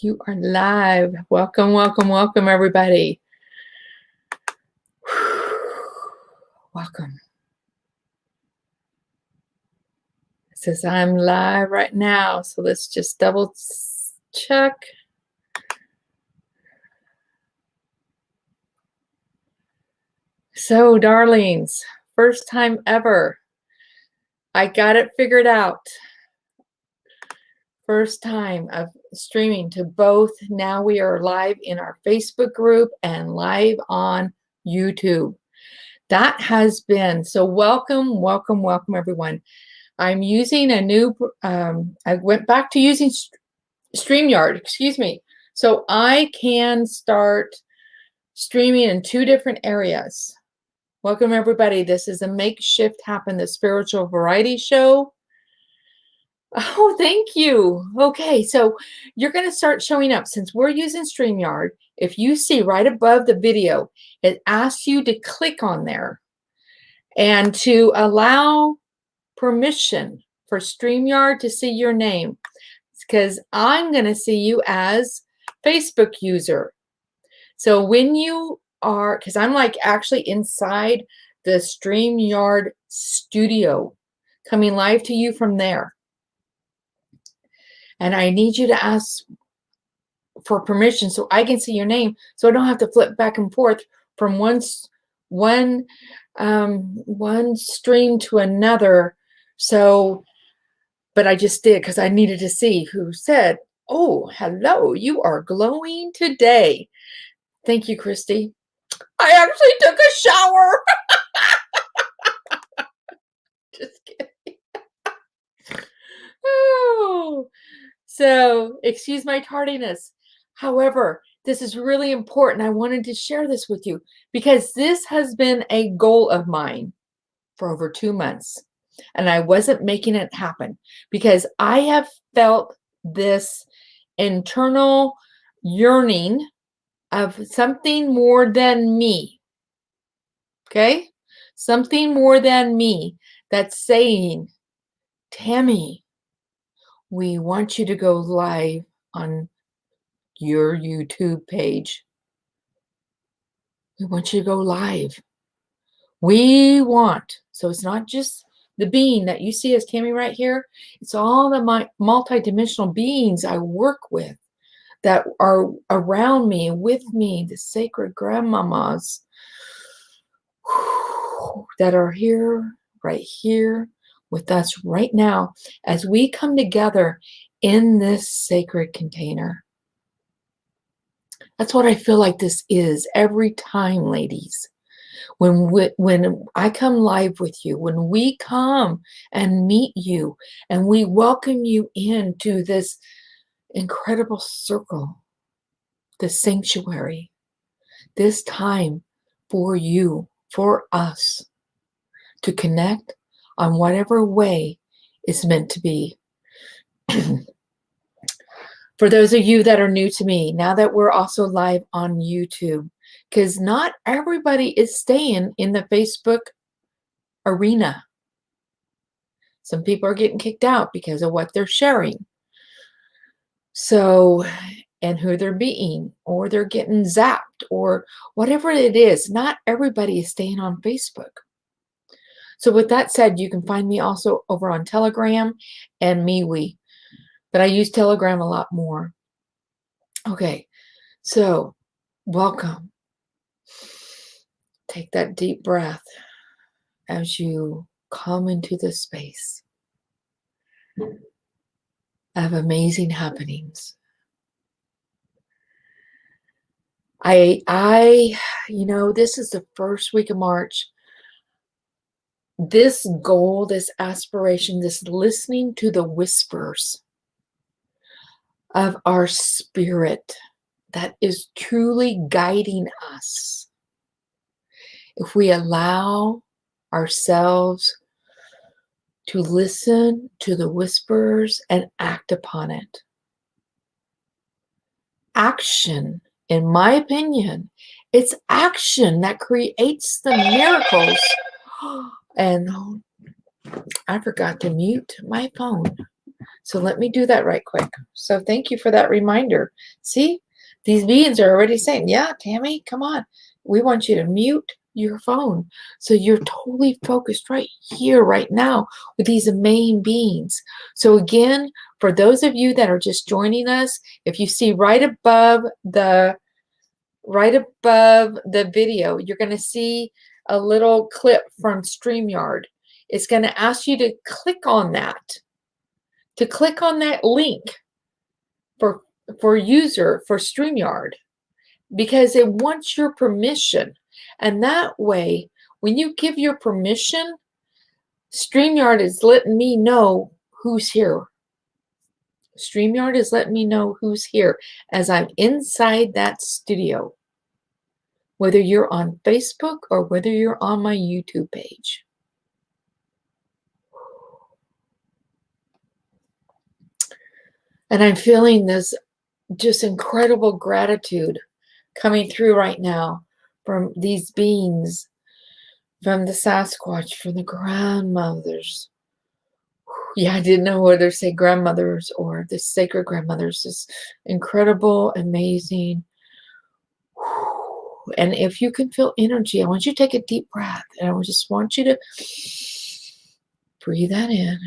You are live. Welcome, welcome, welcome, everybody. Welcome. It says I'm live right now, so let's just double check. So, darlings, first time ever. I got it figured out. First time of streaming to both. Now we are live in our Facebook group and live on YouTube. That has been, so welcome, welcome, welcome, everyone. I'm using a new, I went back to using StreamYard, excuse me. So I can start streaming in 2 different areas. Welcome, everybody. This is a Makeshift Happen, the Spiritual Variety Show. Oh, thank you. Okay, so you're going to start showing up. Since we're using StreamYard, if you see right above the video, it asks you to click on there and to allow permission for StreamYard to see your name, because I'm going to see you as Facebook user. So when you are, because I'm like actually inside the StreamYard studio, coming live to you from there. And I need you to ask for permission so I can see your name, so I don't have to flip back and forth from one stream to another. So, but I just did because I needed to see who said, oh, hello, you are glowing today. Thank you, Christy. I actually took a shower. Just kidding. Oh, so excuse my tardiness. However, this is really important. I wanted to share this with you because this has been a goal of mine for over 2 months. And I wasn't making it happen because I have felt this internal yearning of something more than me. Okay? Something more than me that's saying, Tammy, we want you to go live on your YouTube page. We want you to go live. We want, so it's not just the being that you see as Tammy right here. It's all the multidimensional beings I work with that are around me, with me, the sacred grandmamas that are here, right here with us right now as we come together in this sacred container. That's what I feel like this is every time, ladies. When I come live with you, when we come and meet you and we welcome you into this incredible circle, this sanctuary, this time for you, for us to connect on whatever way is meant to be. For those of you that are new to me, now that we're also live on YouTube, because not everybody is staying in the Facebook arena. Some people are getting kicked out because of what they're sharing. So, and who they're being, or they're getting zapped, or whatever it is. Not everybody is staying on Facebook. So with that said, you can find me also over on Telegram and MeWe. But I use Telegram a lot more. Okay, so welcome. Take that deep breath as you come into the space of amazing happenings. This is the first week of March. This goal, this aspiration, this listening to the whispers of our spirit that is truly guiding us. If we allow ourselves to listen to the whispers and act upon it. Action, in my opinion, it's action that creates the miracles. And I forgot to mute my phone. So let me do that right quick. So thank you for that reminder. See, these beings are already saying, yeah, Tammy, come on. We want you to mute your phone. So you're totally focused right here, right now with these amazing beings. So again, for those of you that are just joining us, if you see right above the video, you're going to see a little clip from StreamYard. It's going to ask you to click on that, link for StreamYard, because it wants your permission. And that way, when you give your permission, StreamYard is letting me know who's here. StreamYard is letting me know who's here as I'm inside that studio, whether you're on Facebook or whether you're on my YouTube page. And I'm feeling this just incredible gratitude coming through right now from these beings, from the Sasquatch, from the grandmothers. Yeah, I didn't know whether to say grandmothers or the sacred grandmothers. This incredible, amazing. And if you can feel energy, I want you to take a deep breath. And I just want you to breathe that in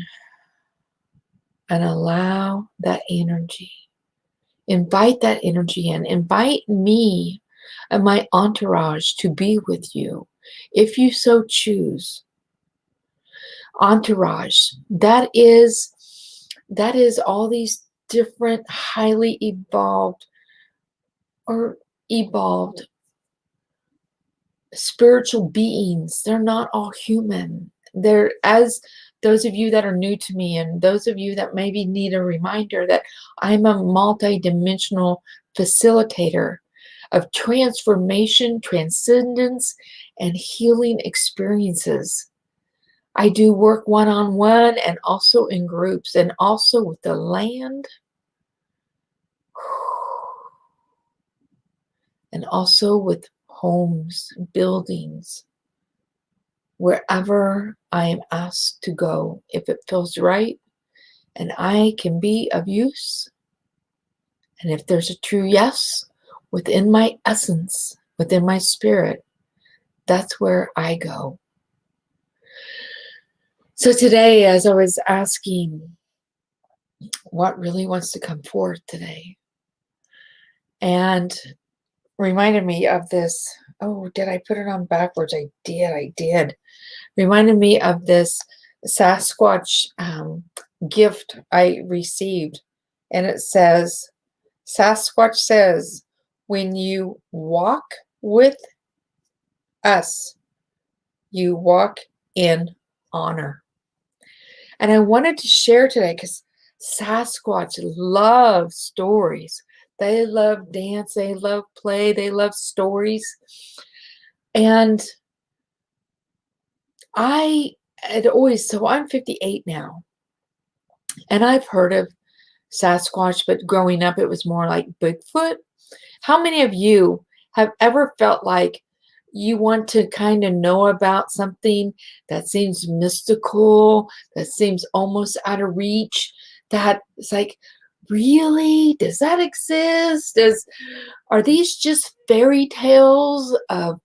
and allow that energy. Invite that energy in. Invite me and my entourage to be with you, if you so choose. Entourage, that is all these different highly evolved spiritual beings. They're not all human. They're, as those of you that are new to me and those of you that maybe need a reminder, that I'm a multi-dimensional facilitator of transformation, transcendence, and healing experiences. I do work one-on-one and also in groups and also with the land and also with homes, buildings, wherever I am asked to go, if it feels right and I can be of use. And if there's a true yes within my essence, within my spirit, that's where I go. So today, as I was asking what really wants to come forth today, and reminded me of this, oh, did I put it on backwards? I did. Reminded me of this Sasquatch gift I received. And it says, Sasquatch says, when you walk with us, you walk in honor. And I wanted to share today because Sasquatch love stories. They love dance. They love play. They love stories. And I had always, so I'm 58 now. And I've heard of Sasquatch, but growing up, it was more like Bigfoot. How many of you have ever felt like you want to kind of know about something that seems mystical, that seems almost out of reach, that it's like, really? Does that exist? Are these just fairy tales of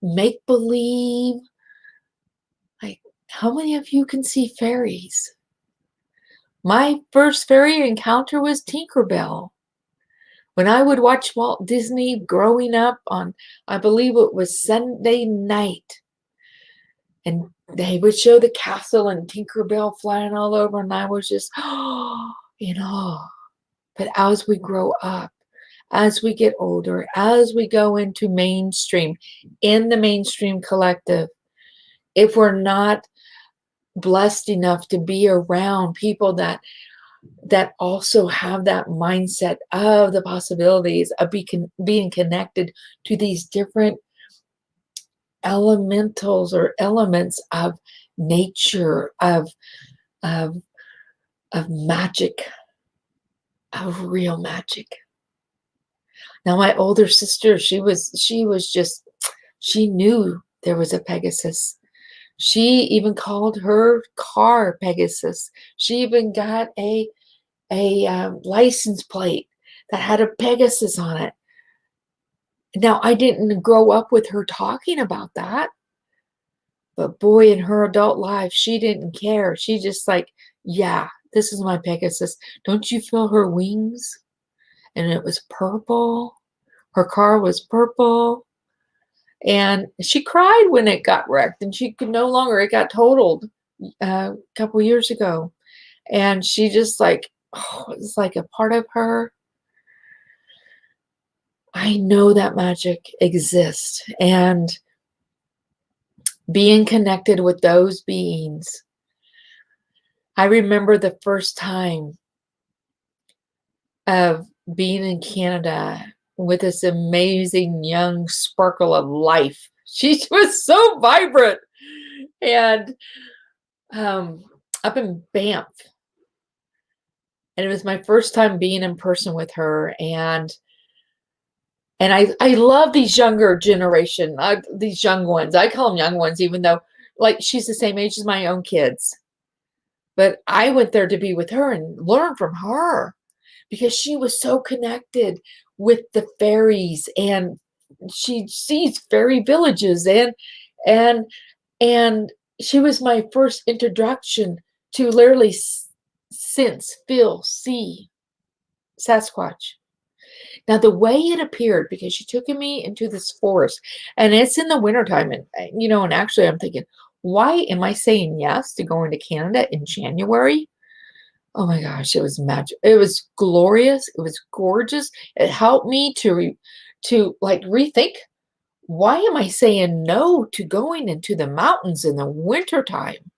make-believe? Like, how many of you can see fairies? My first fairy encounter was Tinkerbell. When I would watch Walt Disney growing up on, I believe it was Sunday night, and they would show the castle and Tinkerbell flying all over, and I was just in awe. But as we grow up, as we get older, as we go into mainstream, in the mainstream collective, if we're not blessed enough to be around people that also have that mindset of the possibilities of being connected to these different elementals or elements of nature, of magic, of real magic. Now, my older sister, she knew there was a Pegasus. She even called her car Pegasus. She even got a license plate that had a Pegasus on it. Now, I didn't grow up with her talking about that, but boy, in her adult life, she didn't care. She just like, yeah, this is my Pegasus. Don't you feel her wings? And it was purple. Her car was purple. And she cried when it got wrecked, and she could no longer, it got totaled a couple years ago. And she just like, oh, it's like a part of her. I know that magic exists. And being connected with those beings. I remember the first time of being in Canada with this amazing young sparkle of life. She was so vibrant. And up in Banff. And it was my first time being in person with her. And I love these younger generation, these young ones. I call them young ones, even though like she's the same age as my own kids. But I went there to be with her and learn from her because she was so connected with the fairies, and she sees fairy villages, and and she was my first introduction to literally sense, feel, see Sasquatch. Now, the way it appeared, because she took me into this forest, and it's in the wintertime, and and actually I'm thinking, why am I saying yes to going to Canada in January? Oh my gosh, it was magic. It was glorious. It was gorgeous. It helped me to like rethink, why am I saying no to going into the mountains in the wintertime?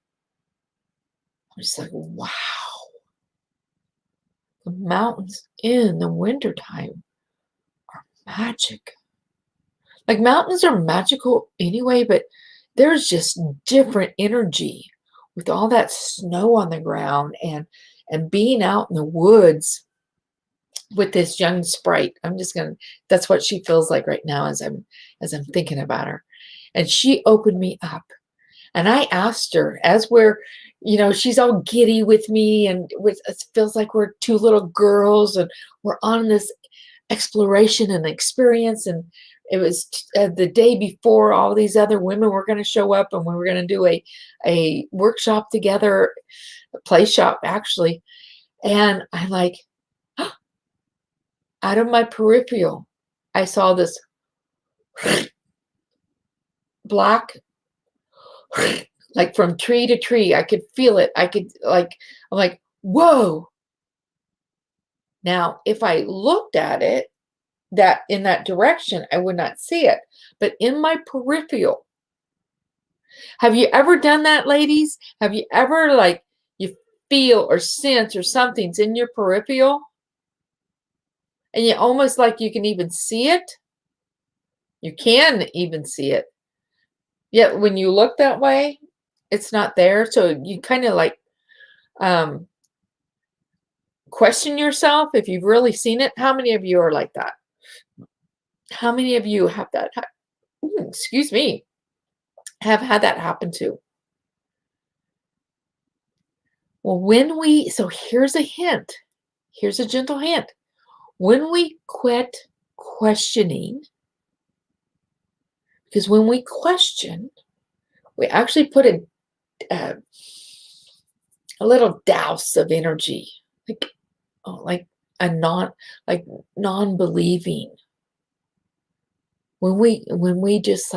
I'm just like, wow, the mountains in the wintertime are magic. Like mountains are magical anyway, but there's just different energy with all that snow on the ground and being out in the woods with this young sprite. That's what she feels like right now as I'm thinking about her. And she opened me up. And I asked her, as we're, she's all giddy with me, and it feels like we're two little girls and we're on this exploration and experience. And it was the day before all these other women were going to show up, and we were going to do a workshop together, a play shop actually. And I'm like, out of my peripheral, I saw this black, like from tree to tree. I could feel it. I'm like, whoa. Now, if I looked at it that in that direction, I would not see it. But in my peripheral, have you ever done that, ladies? Have you ever you feel or sense or something's in your peripheral? And you almost like you can even see it? You can even see it. Yet when you look that way, it's not there. So you kind of question yourself if you've really seen it. How many of you are like that? How many of you have that? Excuse me, have had that happen to? Well, so here's a hint. Here's a gentle hint. When we quit questioning, because when we question, we actually put a little douse of energy, like a non-believing. When we just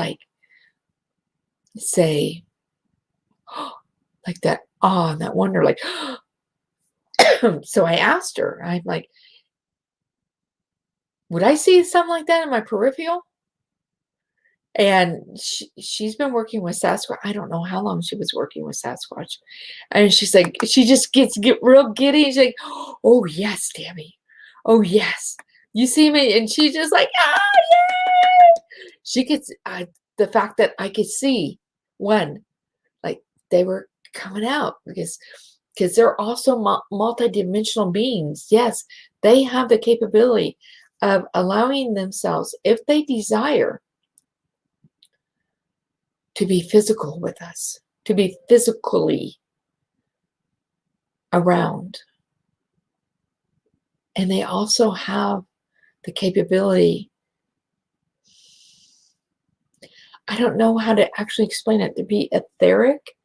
say, like that awe and that wonder, like, so I asked her, I'm like, would I see something like that in my peripheral? And she's been working with Sasquatch. I don't know how long she was working with Sasquatch. And she's like, she just get real giddy. She's like, oh yes, Tammy. Oh yes. You see me? And she's just like, ah, yay! She gets the fact that I could see one, like they were coming out because they're also multidimensional beings. Yes, they have the capability of allowing themselves, if they desire, to be physical with us. to be physically around. And they also have the capability, I don't know how to actually explain it, to be etheric.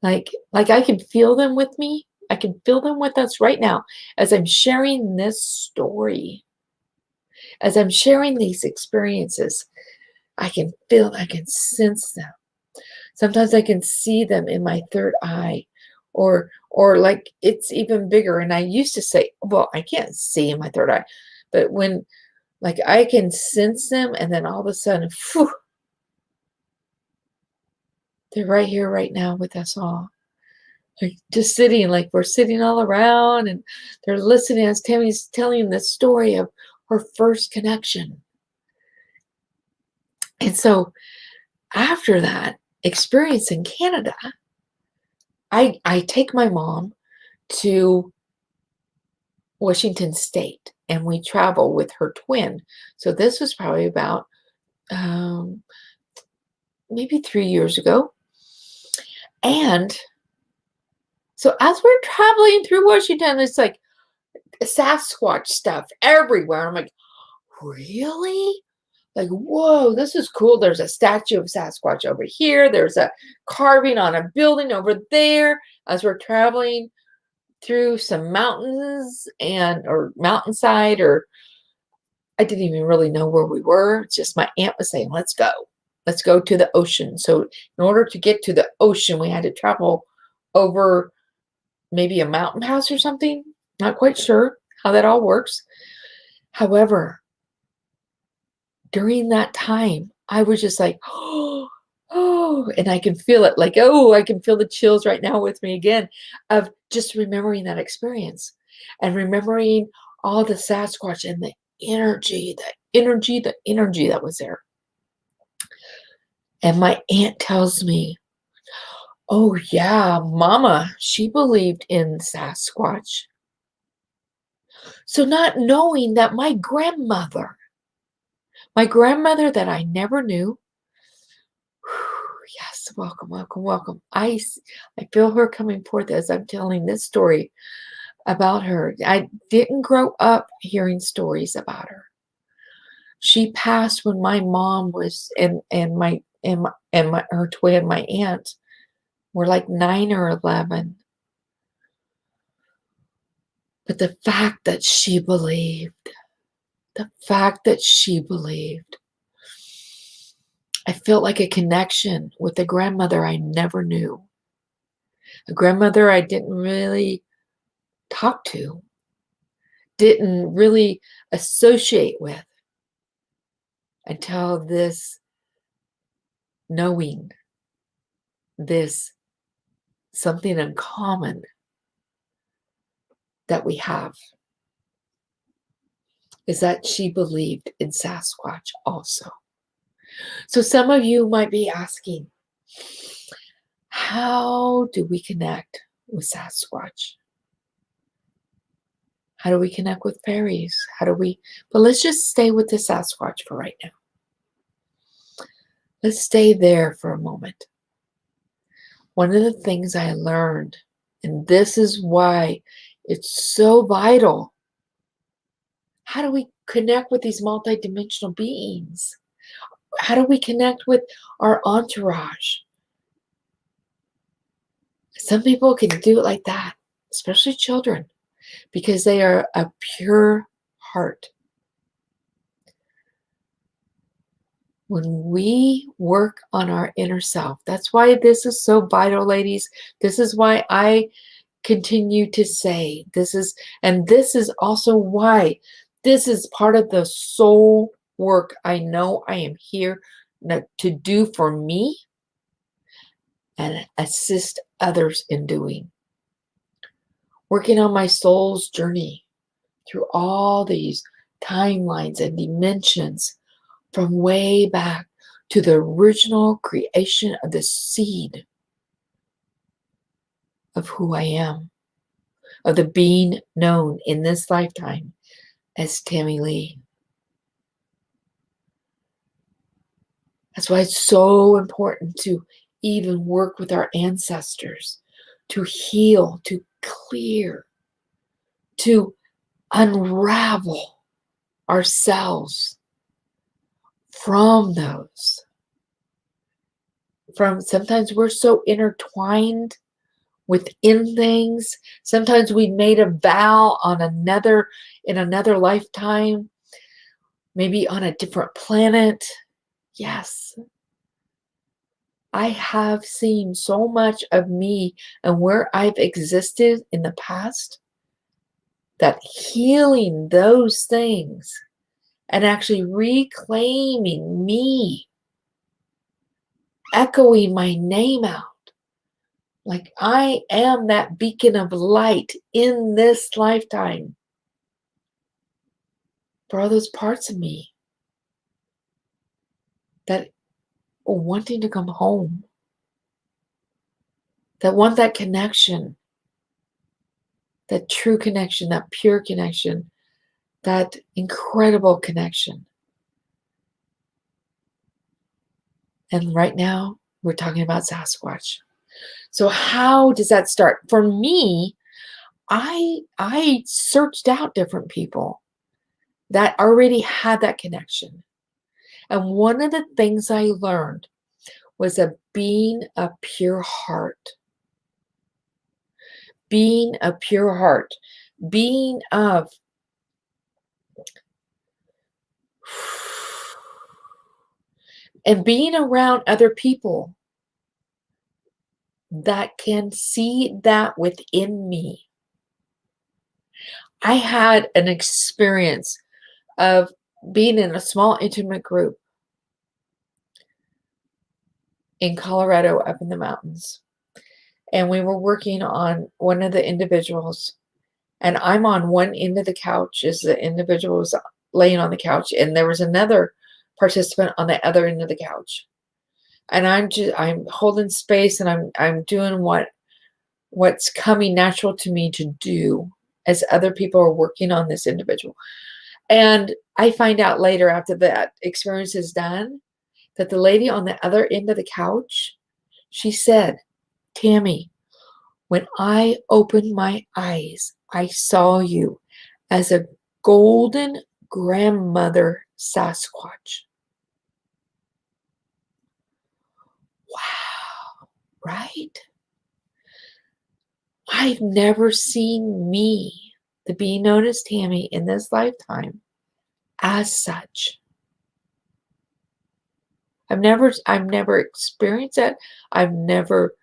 Like I can feel them with me. I can feel them with us right now as I'm sharing this story. As I'm sharing these experiences, I can feel, I can sense them. Sometimes I can see them in my third eye, or like it's even bigger. And I used to say, well, I can't see in my third eye, but when like I can sense them, and then all of a sudden, phew, they're right here, right now with us all. Like just sitting, like we're sitting all around, and they're listening as Tammy's telling the story of her first connection. And so after that experience in Canada, I take my mom to Washington State, and we travel with her twin. So this was probably about maybe 3 years ago. And so as we're traveling through Washington, it's like Sasquatch stuff everywhere. I'm like, really? Like, whoa, this is cool. There's a statue of Sasquatch over here. There's a carving on a building over there. As we're traveling through some mountains or mountainside, or I didn't even really know where we were. It's just my aunt was saying, let's go. Let's go to the ocean. So in order to get to the ocean, we had to travel over maybe a mountain pass or something. Not quite sure how that all works. However, during that time, I was just like, oh, and I can feel it. Like, oh, I can feel the chills right now with me again of just remembering that experience and remembering all the Sasquatch and the energy that was there. And my aunt tells me, oh yeah, Mama, she believed in Sasquatch. So not knowing that my grandmother that I never knew, yes, welcome, welcome, welcome. I feel her coming forth as I'm telling this story about her. I didn't grow up hearing stories about her. She passed when my mom was, and her twin, my aunt, were like 9 or 11. But the fact that she believed, I felt like a connection with a grandmother I never knew. A grandmother I didn't really talk to, didn't really associate with until this knowing, this something uncommon that we have, is that she believed in Sasquatch also. So some of you might be asking, how do we connect with Sasquatch? How do we connect with fairies? But let's just stay with the Sasquatch for right now. Let's stay there for a moment. One of the things I learned, and this is why it's so vital, how do we connect with these multidimensional beings? How do we connect with our entourage? Some people can do it like that, especially children, because they are a pure heart. When we work on our inner self, that's why this is so vital, ladies. This is why I continue to say this is also why this is part of the soul work I know I am here to do for me and assist others in doing. Working on my soul's journey through all these timelines and dimensions from way back to the original creation of the seed of who I am, of the being known in this lifetime as Tammy Lee. That's why it's so important to even work with our ancestors to heal, to clear, to unravel ourselves from those. From sometimes we're so intertwined within things. Sometimes we made a vow on in another lifetime, maybe on a different planet. Yes. I have seen so much of me and where I've existed in the past that healing those things and actually reclaiming me, echoing my name out, like I am that beacon of light in this lifetime for all those parts of me that are wanting to come home, that want that connection, that true connection, that pure connection, that incredible connection. And right now, we're talking about Sasquatch. So how does that start? For me, I searched out different people that already had that connection. And one of the things I learned was being a pure heart. Being a pure heart. Being of and being around other people that can see that within me. I had an experience of being in a small intimate group in Colorado up in the mountains. And we were working on one of the individuals, and I'm on one end of the couch as the individual was laying on the couch, and there was another participant on the other end of the couch. And I'm holding space, and I'm doing what's coming natural to me to do as other people are working on this individual. And I find out later after that experience is done that the lady on the other end of the couch, she said, "Tammy, when I opened my eyes, I saw you as a golden grandmother Sasquatch." Wow, right? I've never seen me, the being known as Tammy, in this lifetime as such. I've never experienced it. I've never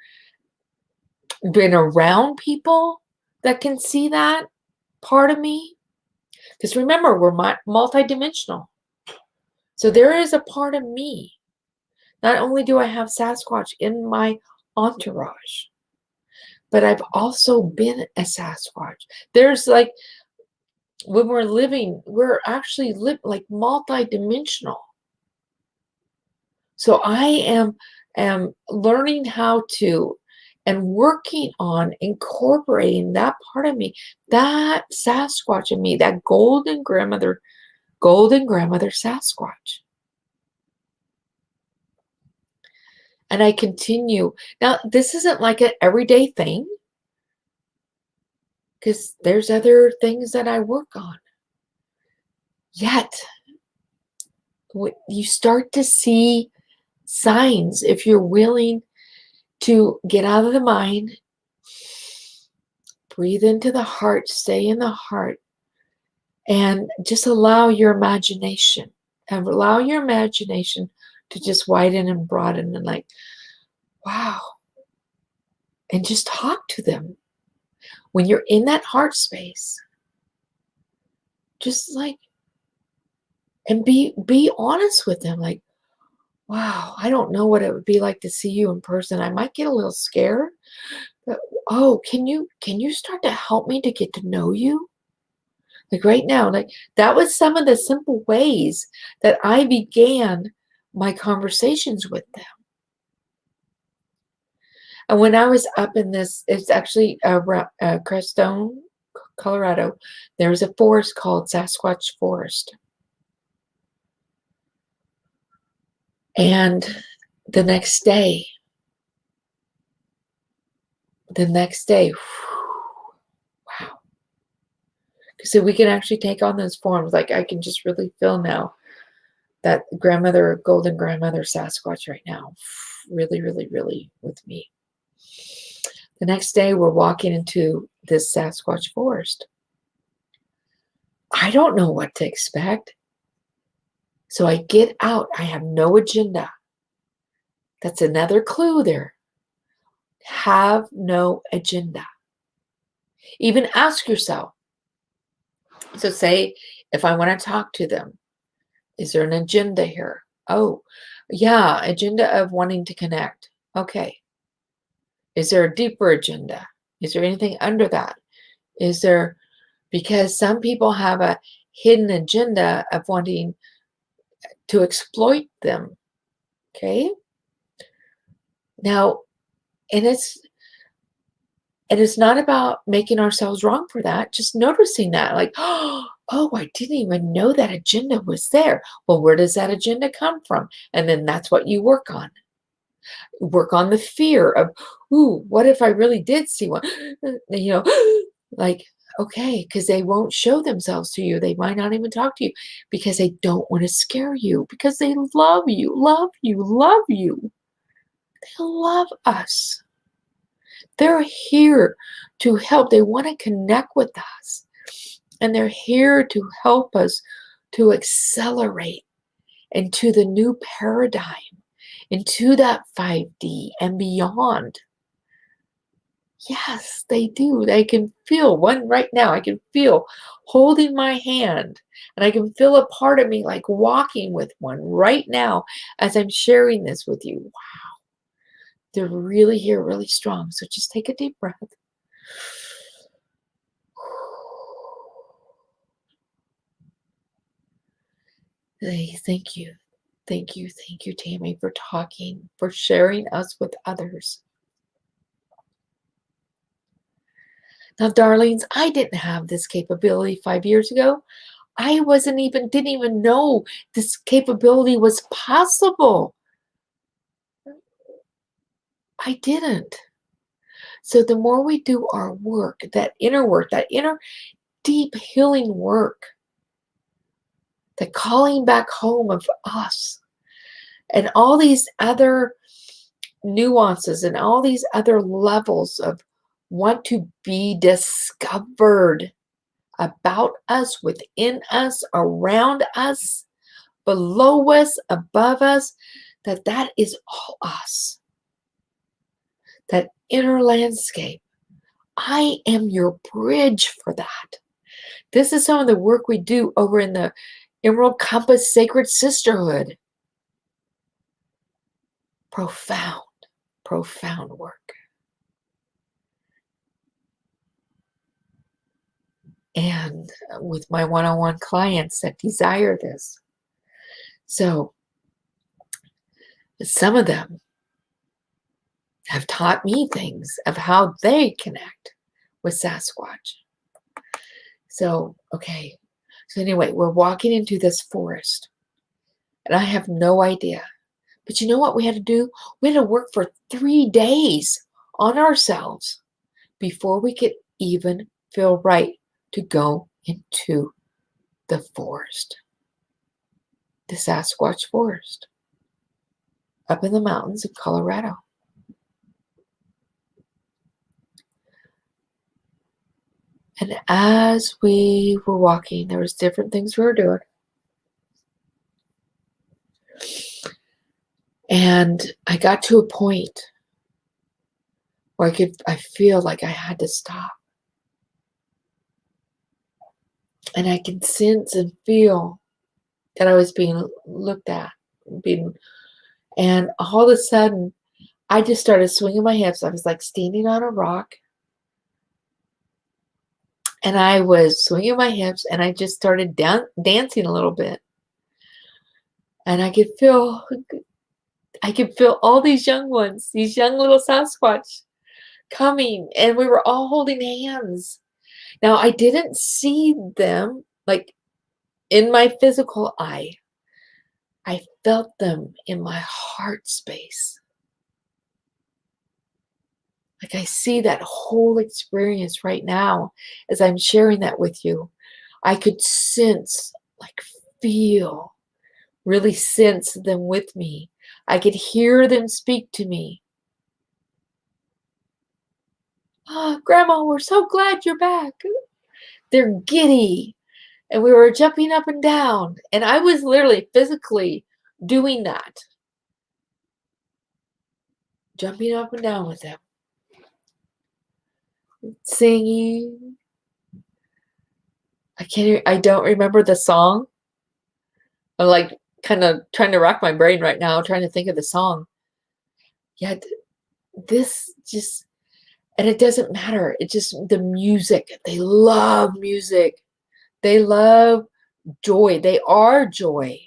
been around people that can see that part of me. Because remember, we're multidimensional. So there is a part of me. Not only do I have Sasquatch in my entourage, but I've also been a Sasquatch. There's like, when we're living, we're actually like multidimensional. So I am learning how to and working on incorporating that part of me, that Sasquatch in me, that golden grandmother Sasquatch. And I continue. Now, this isn't like an everyday thing, because there's other things that I work on. Yet, you start to see signs if you're willing to get out of the mind, breathe into the heart, stay in the heart, and just allow your imagination to just widen and broaden and like, wow. And just talk to them. When you're in that heart space, just like, and be honest with them, like, wow, I don't know what it would be like to see you in person. I might get a little scared, but oh, can you start to help me to get to know you? Like right now, like that was some of the simple ways that I began my conversations with them. And when I was up in this, it's actually Crestone, Colorado, there's a forest called Sasquatch Forest. And the next day, the next day, wow. So we can actually take on those forms. Like I can just really feel now that grandmother, golden grandmother Sasquatch right now, really, really, really with me. The next day we're walking into this Sasquatch forest. I don't know what to expect. So I get out. I have no agenda. That's another clue there. Have no agenda. Even ask yourself. So say if I want to talk to them, is there an agenda here? Oh, yeah, agenda of wanting to connect. Okay. Is there a deeper agenda? Is there anything under that? Is there, because some people have a hidden agenda of wanting to exploit them. Okay. Now, and it's not about making ourselves wrong for that, just noticing that, like, oh, I didn't even know that agenda was there. Well, where does that agenda come from? And then that's what you work on. Work on the fear of, ooh, what if I really did see one? You know, like, okay, because they won't show themselves to you. They might not even talk to you because they don't want to scare you, because they love you, love you, love you. They love us. They're here to help. They want to connect with us. And they're here to help us to accelerate into the new paradigm, into that 5D and beyond. Yes, they do. They can feel one right now. I can feel holding my hand, and I can feel a part of me like walking with one right now as I'm sharing this with you. Wow. They're really here, really strong. So just take a deep breath. Hey, thank you. Thank you. Thank you, Tammy, for talking, for sharing us with others. Now, darlings, I didn't have this capability 5 years ago. I didn't even know this capability was possible. I didn't. So the more we do our work, that inner deep healing work, the calling back home of us, and all these other nuances and all these other levels of want to be discovered about us, within us, around us, below us, above us, that is all us. That inner landscape. I am your bridge for that. This is some of the work we do over in the Emerald Compass Sacred Sisterhood. Profound, profound work. And with my one-on-one clients that desire this. So some of them have taught me things of how they connect with Sasquatch. So, okay. So anyway, we're walking into this forest, and I have no idea. But you know what we had to do? We had to work for 3 days on ourselves before we could even feel right to go into the forest, the Sasquatch forest, up in the mountains of Colorado. And as we were walking, there was different things we were doing. And I got to a point where I feel like I had to stop. And I could sense and feel that I was being looked at, and all of a sudden, I just started swinging my hips. I was like standing on a rock, and I was swinging my hips, and I just started dancing a little bit. And I could feel all these young ones, these young little Sasquatch coming, and we were all holding hands. Now, I didn't see them like in my physical eye. I felt them in my heart space. Like I see that whole experience right now as I'm sharing that with you. I could sense, like feel, really sense them with me. I could hear them speak to me. "Ah, Grandma, we're so glad you're back." They're giddy. And we were jumping up and down. And I was literally physically doing that. Jumping up and down with them. Singing. I don't remember the song. I'm like kind of trying to rack my brain right now, trying to think of the song. Yet this just, and it doesn't matter. It's just the music. They love music. They love joy. They are joy.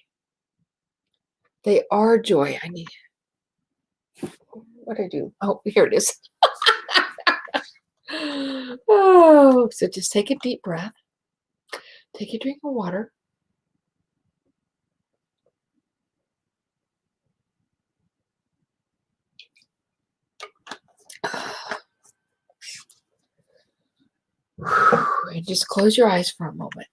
They are joy. I need, what do I do? Oh, here it is. Oh, so just take a deep breath. Take a drink of water. And just close your eyes for a moment.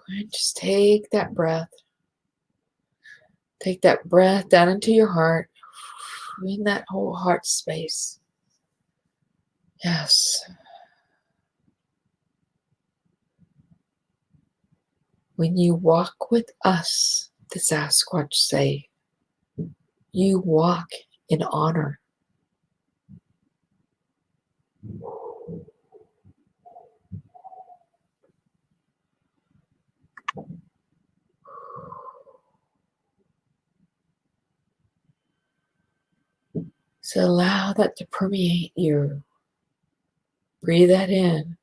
And just take that breath. Take that breath down into your heart, in that whole heart space. Yes. When you walk with us, the Sasquatch say, you walk in honor. So allow that to permeate you. Breathe that in.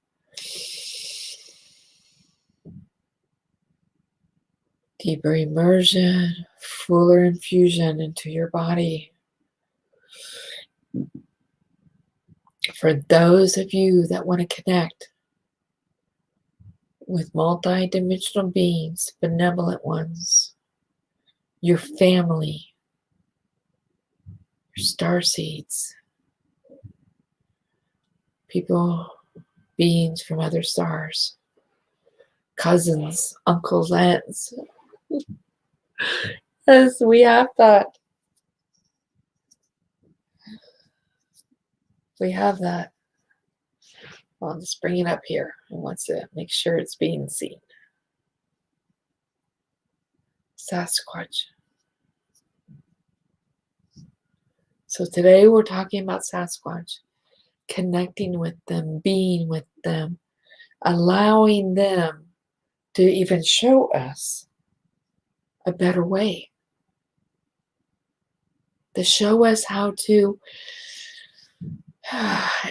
Deeper immersion, fuller infusion into your body. For those of you that want to connect with multidimensional beings, benevolent ones, your family, your star seeds, people, beings from other stars, cousins, uncles, aunts. Yes, we have that. We have that. I'll just bring it up here. I want to make sure it's being seen. Sasquatch. So today we're talking about Sasquatch, connecting with them, being with them, allowing them to even show us a better way, to show us how to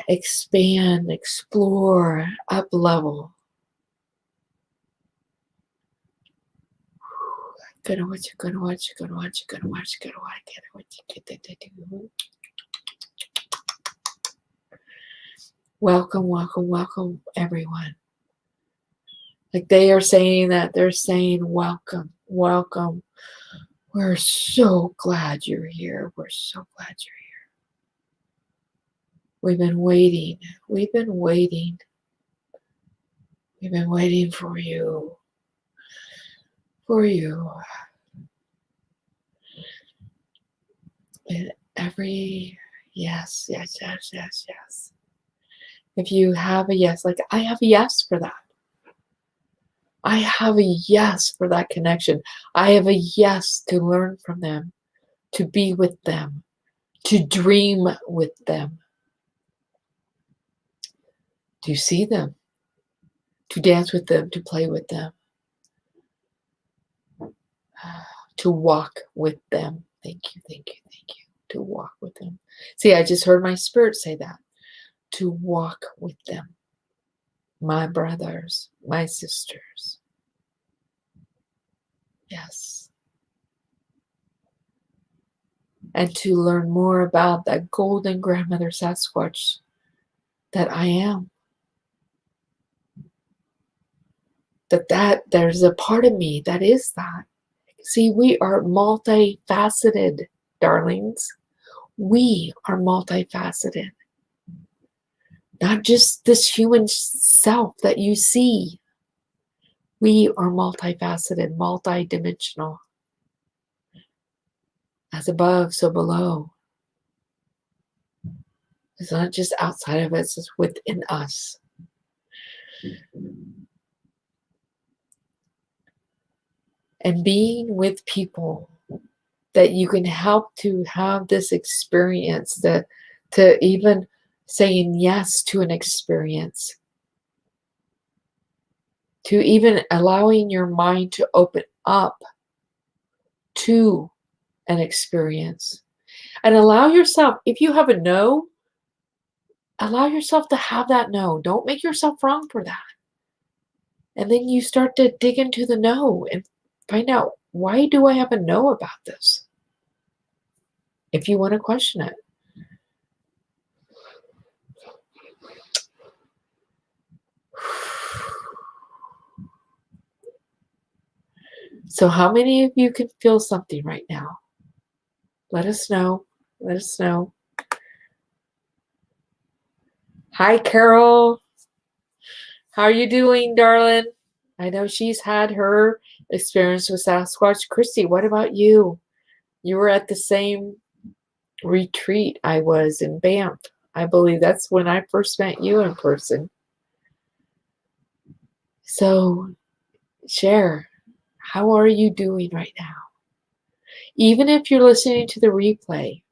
expand, explore, up level. Gonna watch, gonna watch, gonna watch, gonna watch, gonna watch. Welcome, welcome, welcome, everyone. Like they are saying that, they're saying welcome, welcome. We're so glad you're here. We're so glad you're here. We've been waiting. We've been waiting. We've been waiting for you. For you. And every yes, yes, yes, yes, yes. If you have a yes, like I have a yes for that. I have a yes for that connection. I have a yes to learn from them, to be with them, to dream with them, to see them, to dance with them, to play with them, to walk with them. Thank you, thank you, thank you. To walk with them. See, I just heard my spirit say that. To walk with them. My brothers, my sisters. Yes. And to learn more about that golden grandmother Sasquatch that I am. That there's a part of me that is that. See, we are multifaceted, darlings. We are multifaceted. Not just this human self that you see. We are multifaceted, multidimensional. As above, so below. It's not just outside of us, it's within us. And being with people that you can help to have this experience, to even saying yes to an experience, to even allowing your mind to open up to an experience. And allow yourself, if you have a no, allow yourself to have that no. Don't make yourself wrong for that. And then you start to dig into the no and find out, why do I have a no about this? If you want to question it. So how many of you can feel something right now? Let us know. Let us know. Hi, Carol. How are you doing, darling? I know she's had her experience with Sasquatch. Christy, what about you? You were at the same retreat I was in Banff. I believe that's when I first met you in person. So share, how are you doing right now? Even if you're listening to the replay,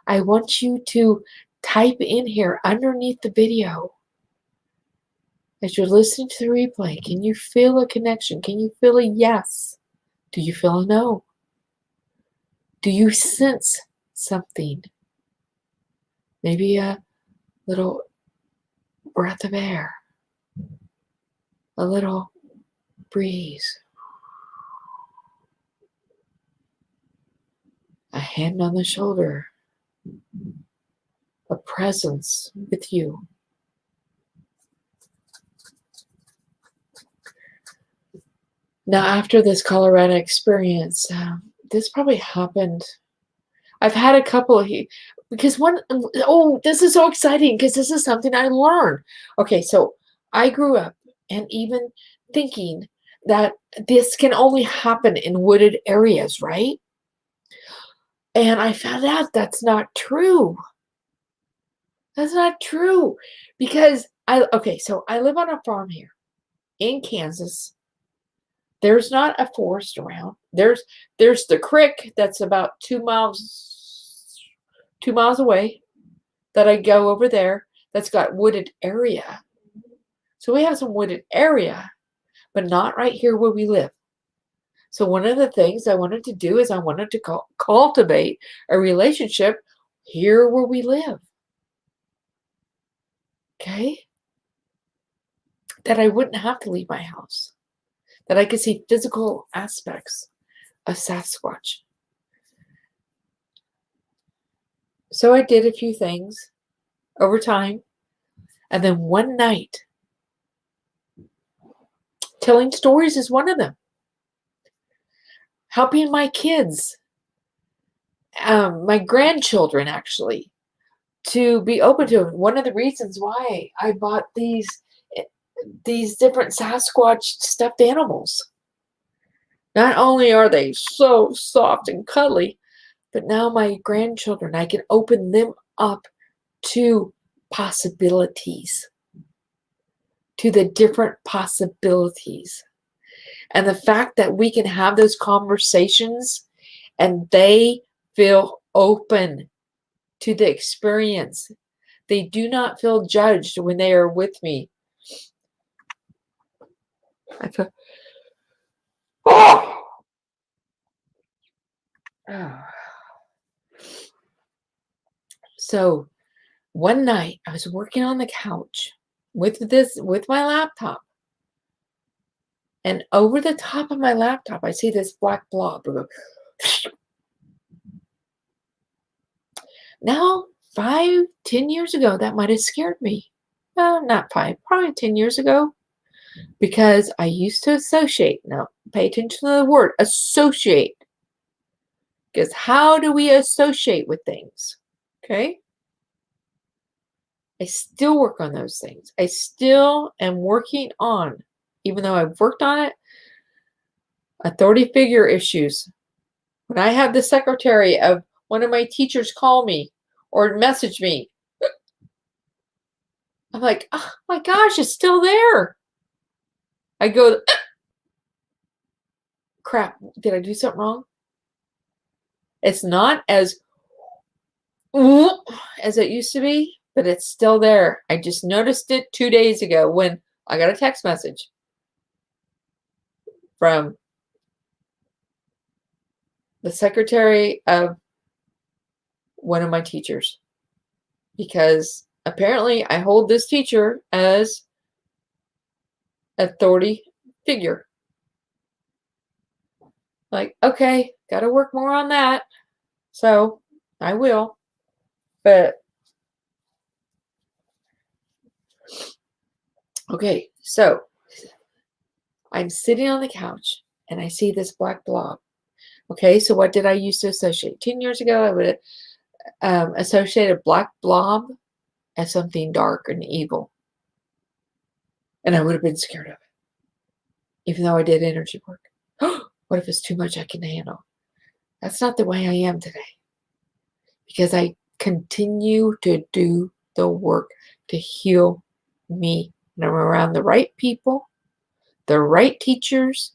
I want you to type in here underneath the video. As you're listening to the replay, can you feel a connection? Can you feel a yes? Do you feel a no? Do you sense something? Maybe a little breath of air, a little breeze, a hand on the shoulder, a presence with you. Now, after this Colorado experience, this probably happened. I've had a couple because this is so exciting because this is something I learned. Okay, so I grew up and even thinking that this can only happen in wooded areas, right? And I found out that's not true. That's not true because so I live on a farm here in Kansas. There's not a forest around. There's the creek that's about 2 miles away that I go over there that's got wooded area. So we have some wooded area, but not right here where we live. So one of the things I wanted to do is I wanted to cultivate a relationship here where we live. Okay? That I wouldn't have to leave my house. That I could see physical aspects of Sasquatch. So I did a few things over time. And then one night, telling stories is one of them. Helping my kids, my grandchildren actually, to be open to it. One of the reasons why I bought these different Sasquatch stuffed animals. Not only are they so soft and cuddly, but now my grandchildren, I can open them up to possibilities, to the different possibilities. And the fact that we can have those conversations and they feel open to the experience. They do not feel judged when they are with me. I feel, oh! So one night I was working on the couch with my laptop. And over the top of my laptop, I see this black blob. Now, 5, 10 years ago, that might have scared me. Not 5, probably 10 years ago. because I used to associate. Now, pay attention to the word associate. Because how do we associate with things? Okay? I still work on those things. I still am working on, even though I've worked on it, authority figure issues. When I have the secretary of one of my teachers call me or message me, I'm like, oh my gosh, it's still there. I go, crap, did I do something wrong? It's not as as it used to be, but it's still there. I just noticed it 2 days ago when I got a text message from the secretary of one of my teachers, because apparently I hold this teacher as authority figure. Like, okay, got to work more on that. So I will. But okay, so I'm sitting on the couch and I see this black blob. Okay, so what did I used to associate? 10 years ago, I would associate a black blob as something dark and evil. And I would have been scared of it, even though I did energy work. What if it's too much I can handle? That's not the way I am today, because I continue to do the work to heal me. And I'm around the right people, the right teachers,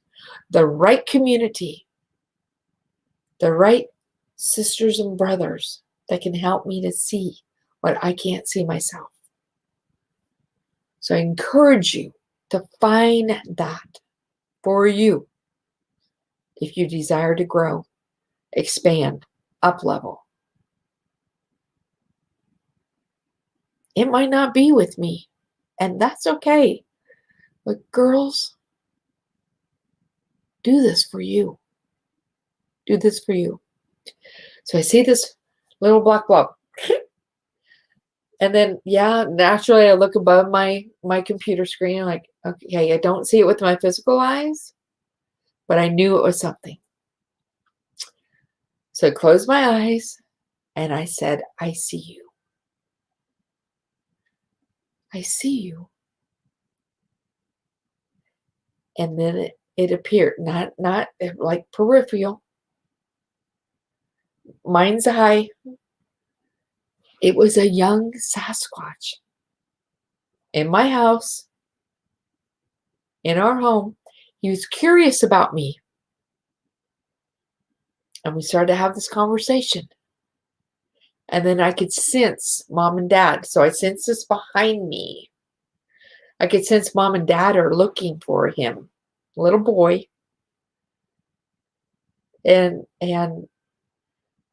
the right community, the right sisters and brothers that can help me to see what I can't see myself. So I encourage you to find that for you if you desire to grow, expand, up level. It might not be with me, and that's okay. But girls, do this for you. Do this for you. So I see this little black blob. And then, yeah, naturally I look above my computer screen like, okay, I don't see it with my physical eyes, but I knew it was something. So I closed my eyes and I said, I see you. I see you. And then it appeared, not like peripheral, mind's eye. It was a young Sasquatch in my house, in our home. He was curious about me. And we started to have this conversation. And then I could sense mom and dad. So I sensed this behind me. I could sense mom and dad are looking for him, little boy. And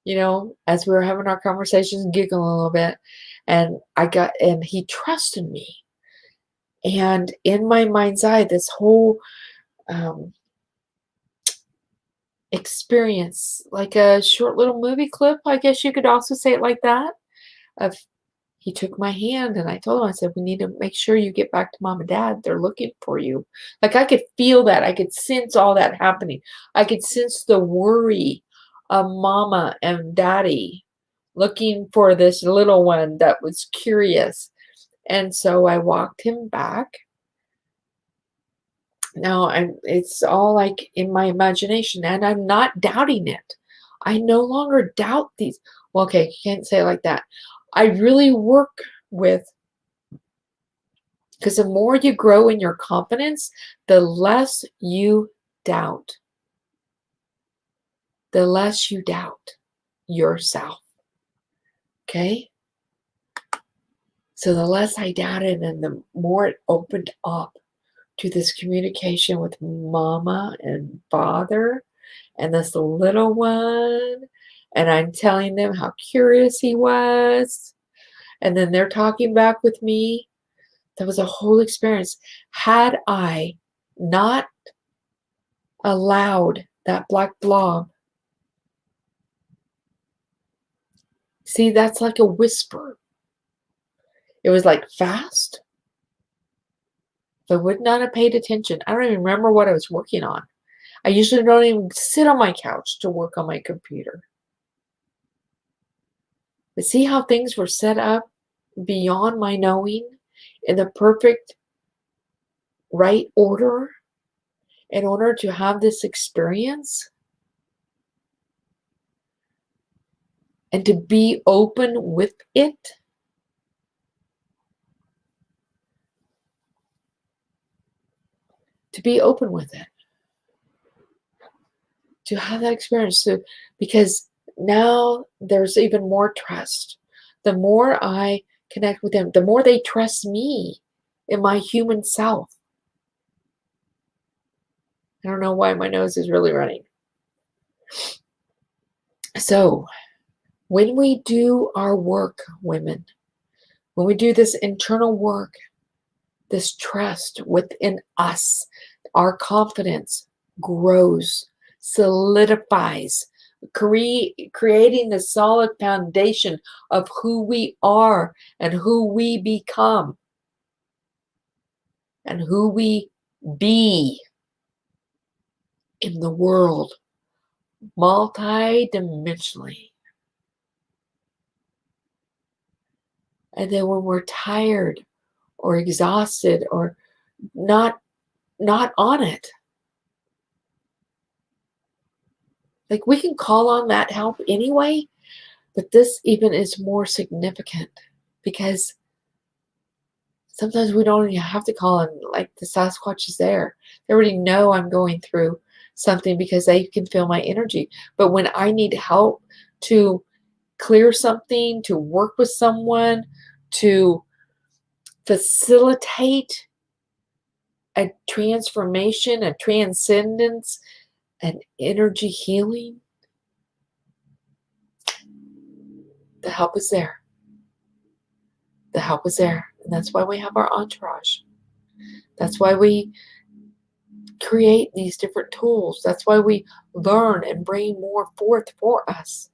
you know, as we were having our conversations, giggling a little bit, and he trusted me. And in my mind's eye, this whole experience, like a short little movie clip, I guess you could also say it like that, of he took my hand and I told him, I said, we need to make sure you get back to mom and dad. They're looking for you. Like I could feel that. I could sense all that happening. I could sense the worry of mama and daddy looking for this little one that was curious. And so I walked him back. Now it's all like in my imagination, and I'm not doubting it. I no longer doubt these. Well, okay, you can't say it like that. I really work with, because the more you grow in your confidence, the less you doubt. The less you doubt yourself. Okay? So the less I doubted, and the more it opened up to this communication with mama and father and this little one. And I'm telling them how curious he was. And then they're talking back with me. That was a whole experience. Had I not allowed that black blob, see, that's like a whisper. It was like fast, If I would not have paid attention, I don't even remember what I was working on. I usually don't even sit on my couch to work on my computer. But see how things were set up beyond my knowing in the perfect right order in order to have this experience and to be open with it. To be open with it. To have that experience. So, because now there's even more trust. The more I connect with them, the more they trust me in my human self. I don't know why my nose is really running. So, when we do our work, women, when we do this internal work, this trust within us, our confidence grows, solidifies, creating the solid foundation of who we are and who we become and who we be in the world multidimensionally. And then when we're tired or exhausted or not on it, like we can call on that help anyway, but this even is more significant because sometimes we don't even have to call on, like the Sasquatch is there. They already know I'm going through something because they can feel my energy. But when I need help to clear something, to work with someone, to facilitate a transformation, a transcendence, an energy healing, the help is there. The help is there. And that's why we have our entourage. That's why we create these different tools. That's why we learn and bring more forth for us.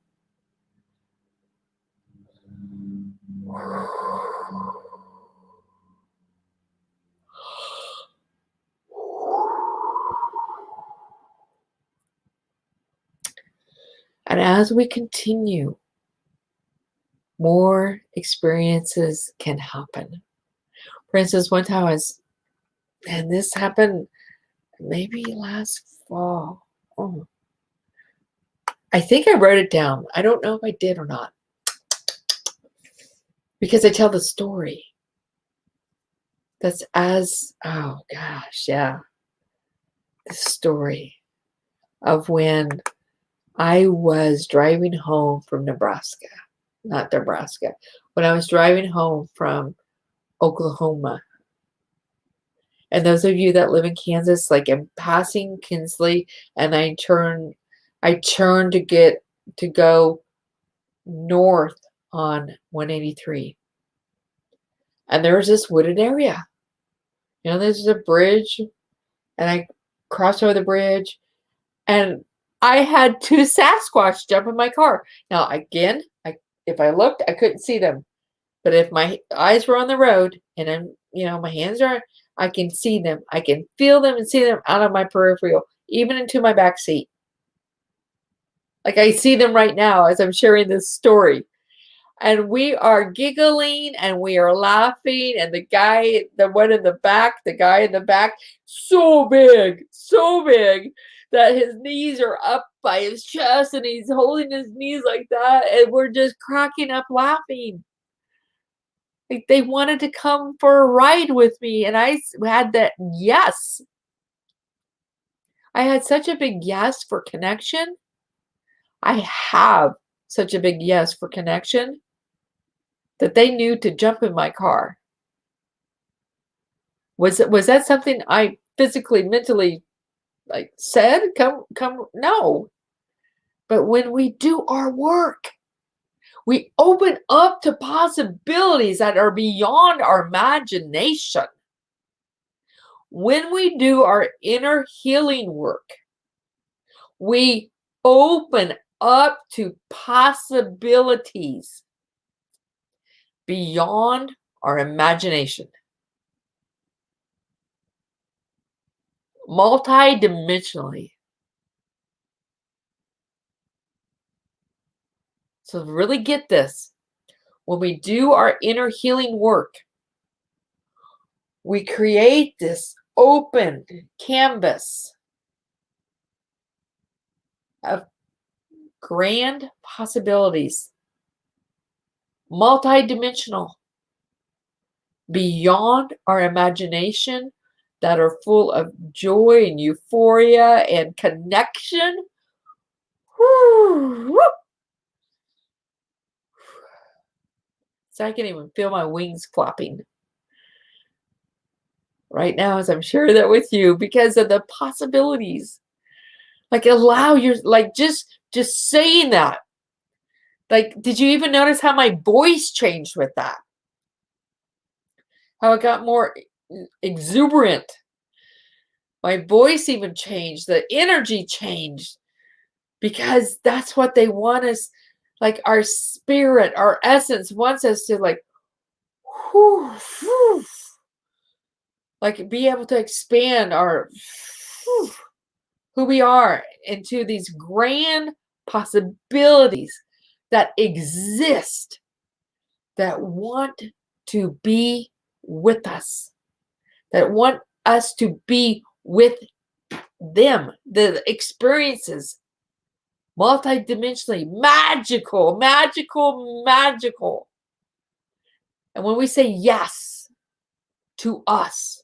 And as we continue, more experiences can happen. For instance, one time and this happened maybe last fall. Oh, I think I wrote it down. I don't know if I did or not. Because I tell the story. Oh gosh, yeah. The story of when I was driving home from Nebraska. Not Nebraska. When I was driving home from Oklahoma. And those of you that live in Kansas, like I'm passing Kinsley and I turn to go north on 183. And there was this wooded area. You know, there's a bridge and I crossed over the bridge and I had two Sasquatch jump in my car. Now, again, if I looked, I couldn't see them. But if my eyes were on the road and my hands are, I can see them. I can feel them and see them out of my peripheral, even into my back seat. Like I see them right now as I'm sharing this story. And we are giggling and we are laughing. And the guy in the back, so big that his knees are up by his chest and he's holding his knees like that. And we're just cracking up laughing. Like they wanted to come for a ride with me. And I had that yes. I had such a big yes for connection. I have such a big yes for connection that they knew to jump in my car. Was that something I physically, mentally said? Come, no. But when we do our work, we open up to possibilities that are beyond our imagination. When we do our inner healing work, we open up to possibilities beyond our imagination. multi-dimensionally. So really get this. When we do our inner healing work, we create this open canvas of grand possibilities, multidimensional, beyond our imagination, that are full of joy and euphoria and connection. Woo, woo. So I can even feel my wings flopping right now as I'm sharing that with you because of the possibilities. Like allow your, like just saying that. Like, did you even notice how my voice changed with that? How it got more exuberant. My voice even changed. The energy changed because that's what they want us, like our spirit, our essence wants us to like, whew, whew, like be able to expand our whew, who we are into these grand possibilities that exist, that want to be with us, that want us to be with them, the experiences, multidimensionally, magical, magical, magical. And when we say yes to us,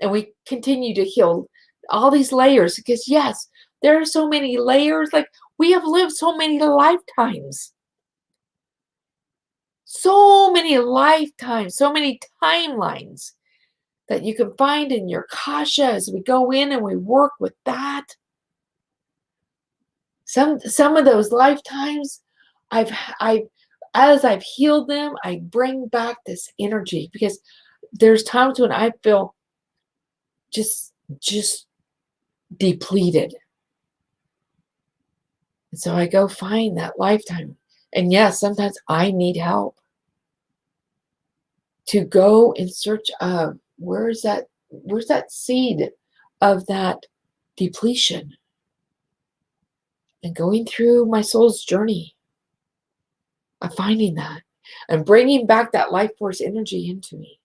and we continue to heal all these layers, because yes, there are so many layers, like we have lived so many lifetimes. So many lifetimes, so many timelines that you can find in your kasha as we go in and we work with that. Some of those lifetimes, as I've healed them, I bring back this energy because there's times when I feel just depleted. And so I go find that lifetime. And yes, sometimes I need help to go in search of where's that seed of that depletion, and going through my soul's journey of finding that and bringing back that life force energy into me.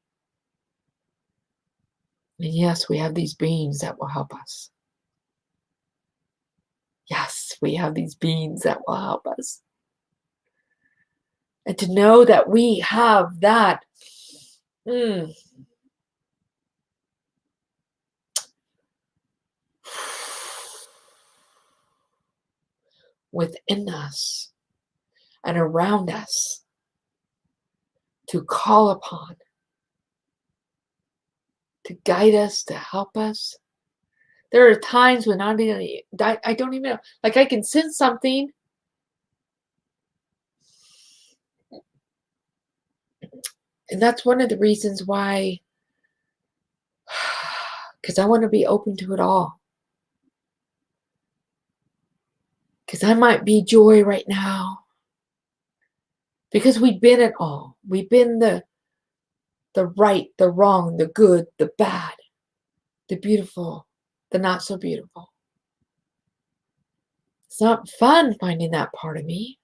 And yes, we have these beings that will help us. Yes, we have these beings that will help us. And to know that we have that within us and around us to call upon, to guide us, to help us. There are times when I don't even know, like I can sense something, and that's one of the reasons why, because I want to be open to it all. Because I might be joy right now. Because we've been it all. We've been the right, the wrong, the good, the bad, the beautiful, the not so beautiful. It's not fun finding that part of me.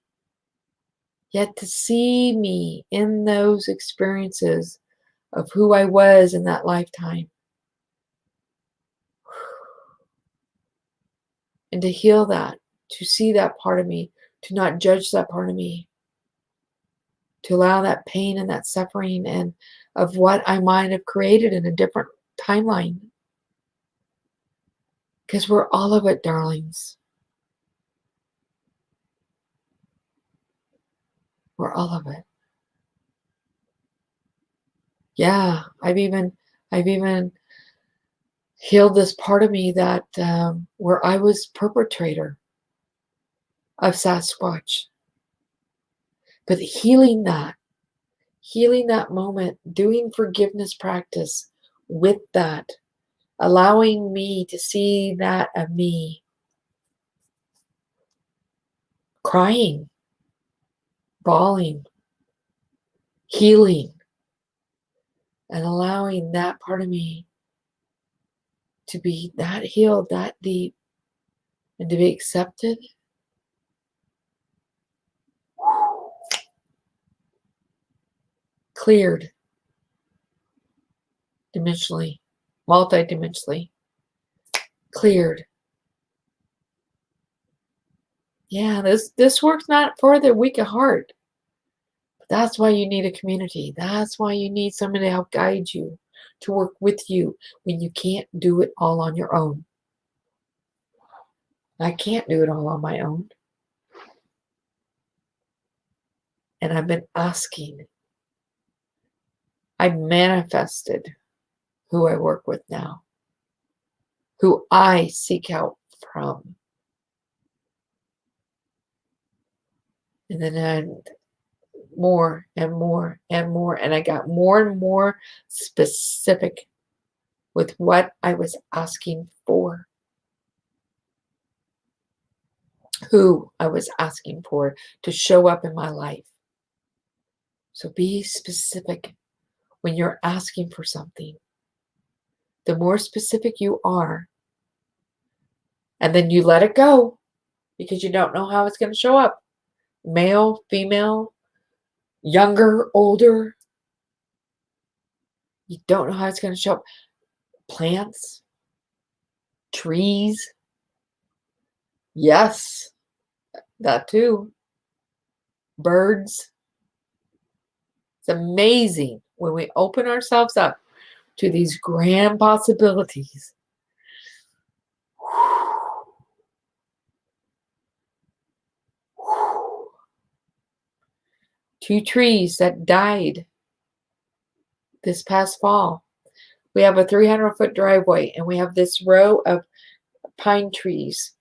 Yet to see me in those experiences of who I was in that lifetime. And to heal that, to see that part of me, to not judge that part of me, to allow that pain and that suffering and of what I might have created in a different timeline. Because we're all of it, darlings. We're all of it. Yeah, I've even healed this part of me that where I was perpetrator of Sasquatch. But healing that moment, doing forgiveness practice with that, allowing me to see that of me, crying, bawling, healing, and allowing that part of me to be that healed, that deep, and to be accepted. Cleared dimensionally, multidimensionally, cleared. Yeah, this work's not for the weak of heart. That's why you need a community. That's why you need someone to help guide you, to work with you when you can't do it all on your own. I can't do it all on my own. And I've been asking. I've manifested who I work with now, who I seek out from. And then more and more and more. And I got more and more specific with what I was asking for, who I was asking for to show up in my life. So be specific when you're asking for something. The more specific you are, and then you let it go because you don't know how it's going to show up. Male, female, younger, older. You don't know how it's going to show up. Plants, trees. Yes, that too. Birds. It's amazing when we open ourselves up to these grand possibilities. Two trees that died this past fall. We have a 300-foot driveway, and we have this row of pine trees,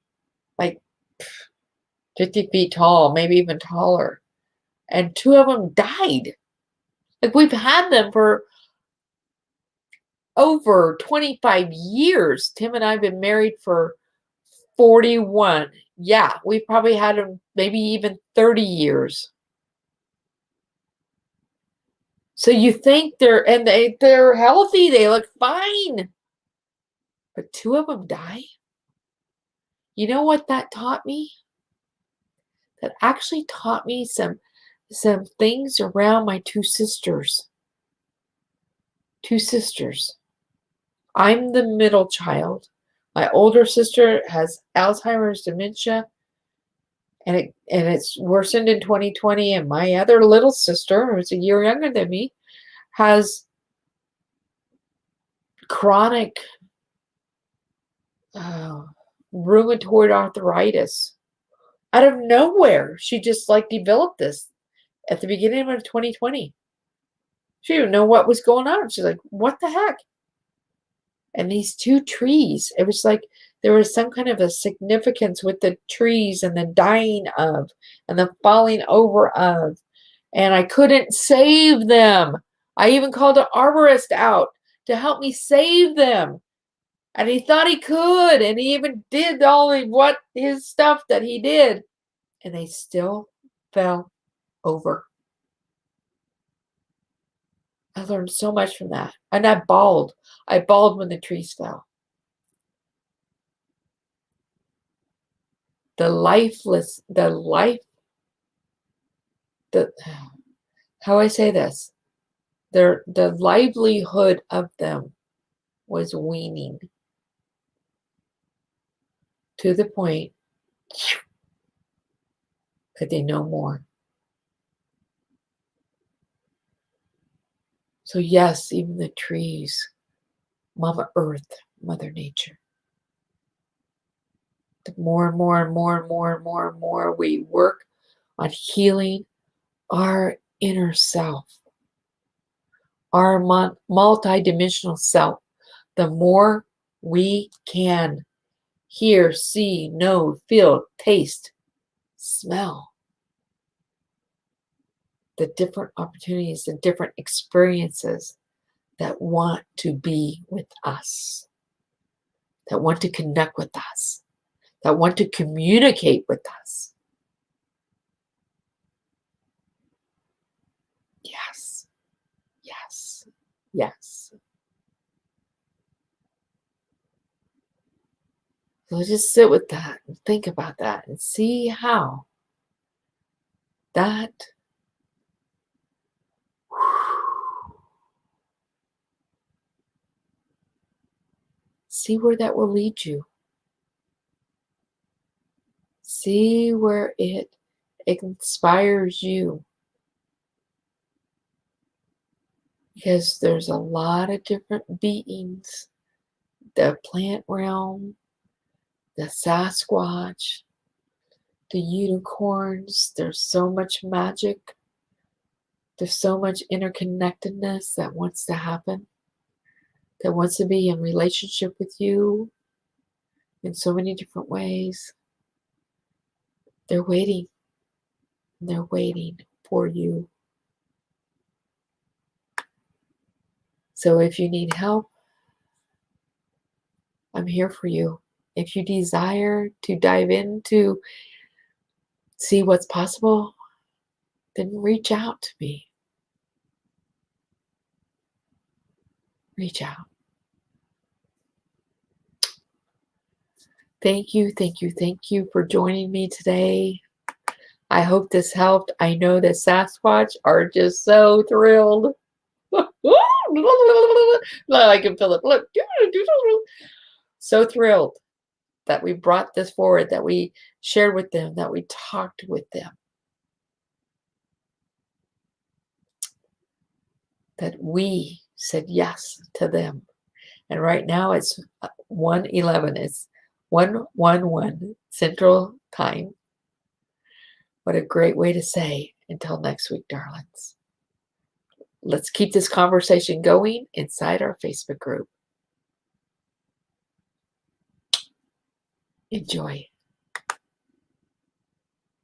like 50 feet tall, maybe even taller. And two of them died. Like, we've had them for over 25 years. Tim and I have been married for 41. Yeah, we probably had them maybe even 30 years. So you think they're healthy, they look fine. But two of them die? You know what that taught me? That actually taught me some things around my two sisters. Two sisters. I'm the middle child. My older sister has Alzheimer's dementia, and it's worsened in 2020. And my other little sister, who's a year younger than me, has chronic rheumatoid arthritis. Out of nowhere, she just developed this at the beginning of 2020. She didn't know what was going on. She's like, what the heck? And these two trees, it was like there was some kind of a significance with the trees and the dying of and the falling over of. And I couldn't save them. I even called an arborist out to help me save them. And he thought he could. And he even did all of what his stuff that he did. And they still fell over. I learned so much from that. And I bawled. I bawled when the trees fell. How I say this, the livelihood of them was waning to the point that they know more. So yes, even the trees, Mama Earth, Mother Nature. The more and more and more and more and more and more we work on healing our inner self, our multidimensional self, the more we can hear, see, know, feel, taste, smell the different opportunities, the different experiences that want to be with us, that want to connect with us, that want to communicate with us. Yes, yes, yes. So just sit with that and think about that and see how that see where that will lead you. See where it inspires you. Because there's a lot of different beings, the plant realm, the Sasquatch, the unicorns. There's so much magic. There's so much interconnectedness that wants to happen, that wants to be in relationship with you in so many different ways. They're waiting. They're waiting for you. So if you need help, I'm here for you. If you desire to dive into see what's possible, then reach out to me. Reach out. Thank you, thank you, thank you for joining me today. I hope this helped. I know the Sasquatch are just so thrilled. I can feel it. Look, so thrilled that we brought this forward, that we shared with them, that we talked with them, that we said yes to them. And right now it's 1:11. It's 1:11 Central Time. What a great way to say until next week, darlings. Let's keep this conversation going inside our Facebook group. Enjoy.